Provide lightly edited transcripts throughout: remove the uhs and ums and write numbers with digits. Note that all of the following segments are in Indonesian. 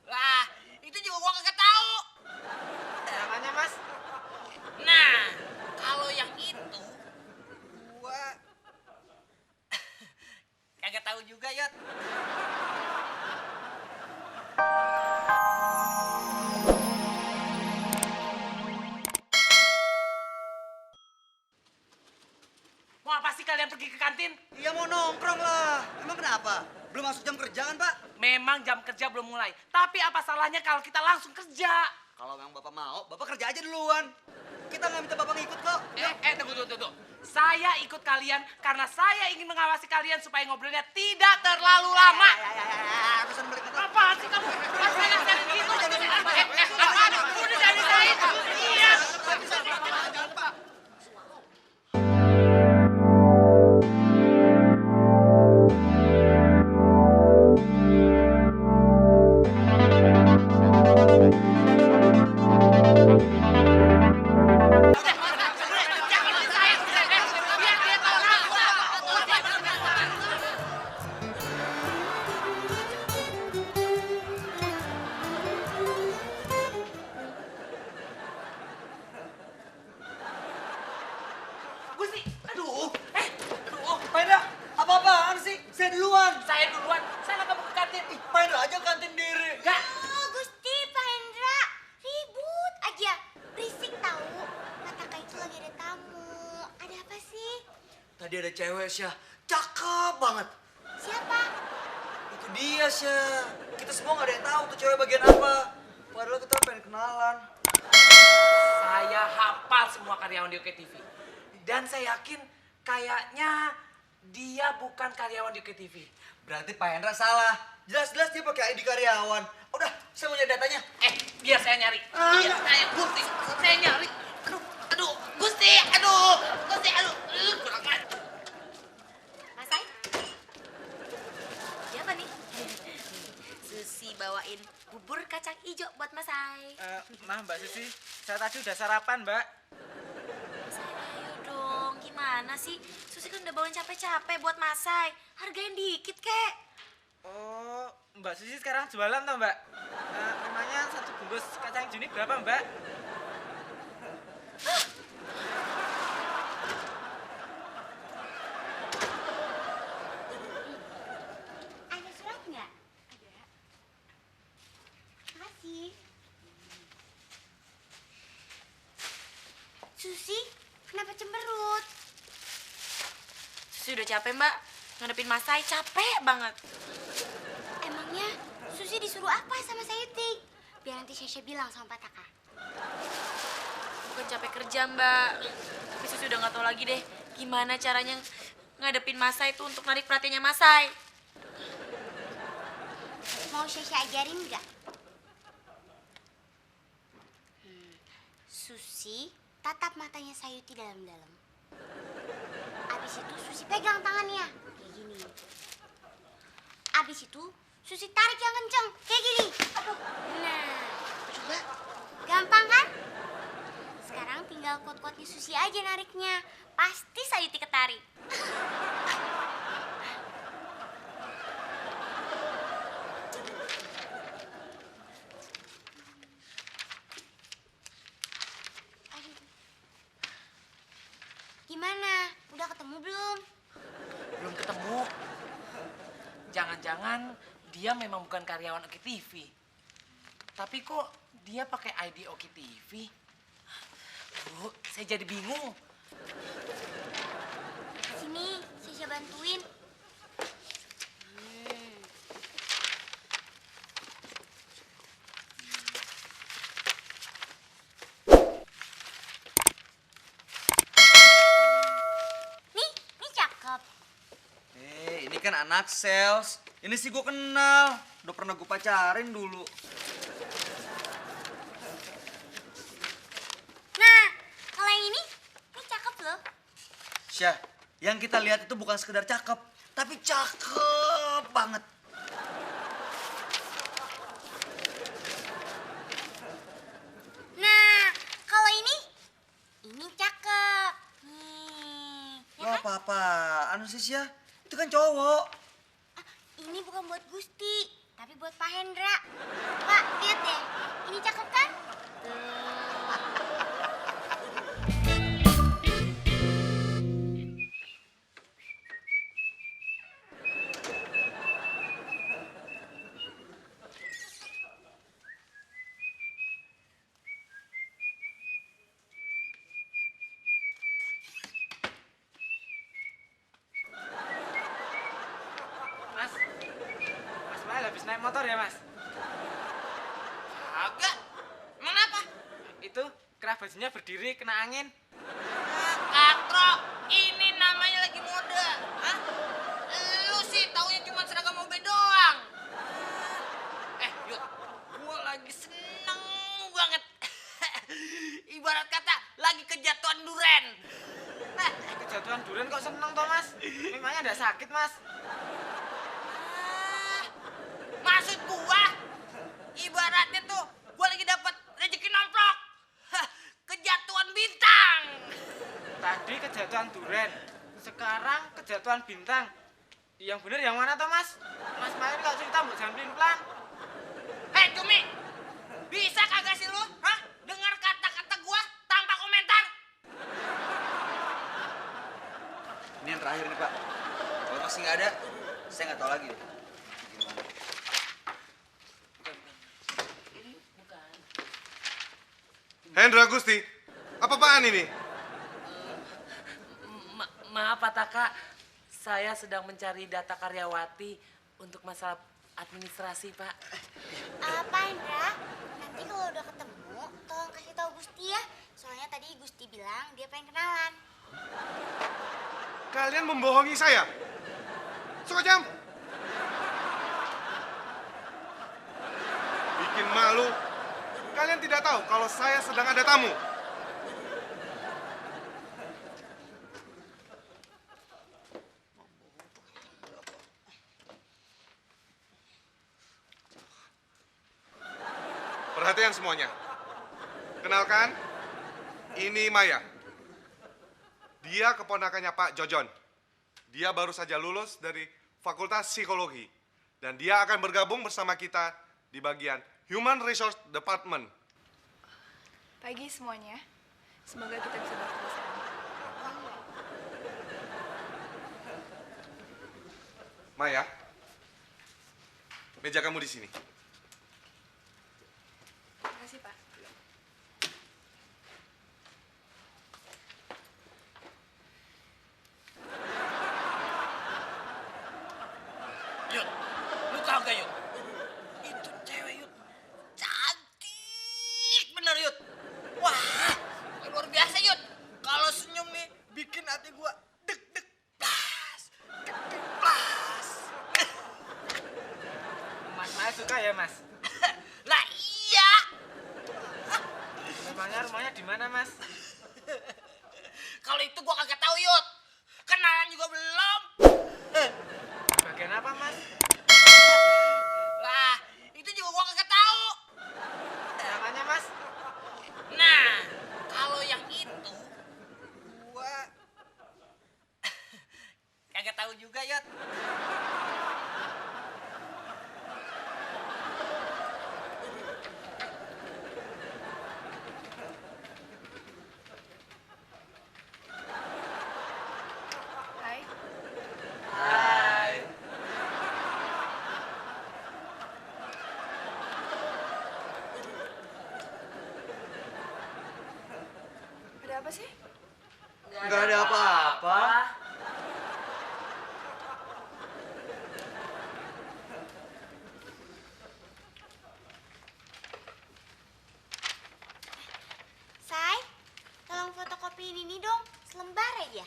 Lah, itu juga gua kagak tahu. Namanya Mas? Nah, kalau yang itu gua kagak tahu juga, Yot. Mau apa sih kalian pergi ke kantin? Iya mau nongkrong lah. Emang kenapa? Belum masuk jam kerja kan, Pak? Memang jam kerja belum mulai. Tapi apa salahnya kalau kita langsung kerja? Kalau memang Bapak mau, Bapak kerja aja duluan. Kita nggak minta Bapak ngikut kok. Tunggu. Saya ikut kalian karena saya ingin mengawasi kalian supaya ngobrolnya tidak terlalu lama. Urusan balik motor. Apaan sih kamu? Saya ngajarin gitu. Udah jadi saya. Iya. Gusti, aduh. Pak Indra, apa-apaan sih? Saya duluan. Saya duluan. Saya nggak mau ke kantin. Pak Indra aja kantin diri. Enggak. Oh, Gusti, Pak Hendra. Ribut aja. Berisik tahu. Kata Kak itu lagi ada tamu. Ada apa sih? Tadi ada cewek, Syah. Cakep banget. Siapa? Itu dia, Syah. Kita semua nggak ada yang tahu tuh cewek bagian apa. Padahal kita pengen kenalan. Saya hafal semua karyawan di OKTV. Dan saya yakin kayaknya dia bukan karyawan di OKTV. Berarti Pak Hendra salah. Jelas-jelas dia pakai ID karyawan. Udah, saya mau nyari datanya. Biar saya nyari. Biar saya Gusti. Saya nyari. Aduh, Gusti, kurang ajar. Mas Ai? Siapa nih? Susi bawain bubur kacang hijau buat Mas Ai. Nah Mbak Susi, saya tadi udah sarapan Mbak. Mas Ai, ayo dong. Gimana sih? Susi kan udah bawain capek-capek buat Mas Ai. Hargain dikit, kek. Oh, Mbak Susi sekarang jualan toh Mbak? Namanya satu bungkus kacang hijau ini berapa Mbak? Ada surat nggak? Ada. Makasih. Susi, kenapa cemberut? Susi udah capek, Mbak. Ngadepin Mas Ai, capek banget. Emangnya Susi disuruh apa sama Sayuti? Biar nanti Syesha bilang sama Pak Taka. Bukan capek kerja mbak, tapi Susi udah gak tahu lagi deh gimana caranya ngadepin Masai itu untuk narik perhatiannya Masai. Mau Syesha ajarin nggak? Susi tatap matanya Sayuti dalam-dalam. Abis itu Susi pegang tangannya kayak gini. Abis itu Susi tarik yang kenceng kayak gini. Nah, coba. Gampang kan? Sekarang tinggal kuat-kuatnya Susi aja nariknya. Pasti Sayuti ketarik. Gimana? Udah ketemu belum? Belum ketemu. Jangan-jangan dia memang bukan karyawan OKTV. Tapi kok dia pakai ID OKTV? Bu, saya jadi bingung. Sini, Syesha bantuin. Nih cakep. Ini kan anak sales. Ini sih gue kenal. Udah pernah gue pacarin dulu. Nah, kalau yang ini cakep loh. Syah, yang kita lihat itu bukan sekedar cakep, tapi cakep banget. Nah, kalau ini cakep. Nih, ya Lo kan? apa-apaan sih, Syah? Itu kan cowok. Ini bukan buat Gusti. tapi buat Pak Hendra. Pak, lihat deh. Ini cakep kan? Mas, Mas Mael habis naik motor ya Mas? Agak. Emang apa? Itu kerah bajunya berdiri kena angin. Katro, ini namanya lagi mode. Hah? Lu sih taunya cuma seragam mobil doang. Yud, gua lagi seneng banget. Ibarat kata lagi kejatuhan duren. Kejatuhan duren kok seneng toh Mas? Memangnya ada sakit Mas? Maksud gua, ibaratnya tuh gua lagi dapat rezeki nomplok. Kejatuhan bintang. Tadi kejatuhan duren, sekarang kejatuhan bintang. Yang bener yang mana toh Mas? Mas Mael kalau cerita mbok jangan plan. Hei Cumi, bisa kagak sih lu? Hah? Dengar kata-kata gua tanpa komentar? Ini yang terakhir nih Pak. Kalau masih nggak ada, saya nggak tahu lagi. Gimana? Hendra Gusti, apa-apaan ini? Maaf Pak Taka, saya sedang mencari data karyawati untuk masalah administrasi Pak. Pak Hendra, nanti kalau udah ketemu, tolong kasih tahu Gusti ya. Soalnya tadi Gusti bilang dia pengen kenalan. Kalian membohongi saya. Sokajam. Bikin malu. Kalian tidak tahu kalau saya sedang ada tamu. Perhatian semuanya. Kenalkan, ini Maya. Dia keponakannya Pak Jojon. Dia baru saja lulus dari Fakultas Psikologi. Dan dia akan bergabung bersama kita di bagian Human Resource Department. Pagi semuanya. Semoga kita bisa bekerja sama. Maya, meja kamu di sini. Terima kasih, Pak. Yud, lu tau gak Yud? Itu cewek Yud, cantik bener Yud. Wah, luar biasa Yud. Kalau senyum nih, bikin hati gua deg-deg plas, deg-deg plas. Mas Mael suka ya Mas? Lah iya. Memangnya rumahnya di mana Mas? Kalau itu gua kagak tahu Yud. Kenalan juga belum. Bagian apa Mas? Lah, itu juga gua kagak tahu. Namanya Mas? Nah, kalau yang itu gua kagak tahu juga, Yot. Hai. Hai. Ada apa sih? Nggak ada apa-apa. Say, tolong fotokopiin ini dong, selembar aja.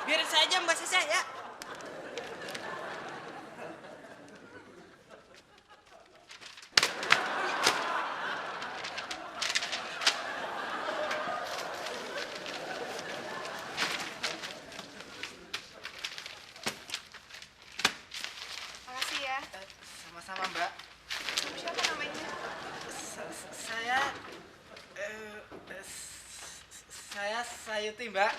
Biarin saja Mbak Sisa ya. Makasih ya. Sama-sama Mbak. Siapa namanya? Saya Sayuti Mbak.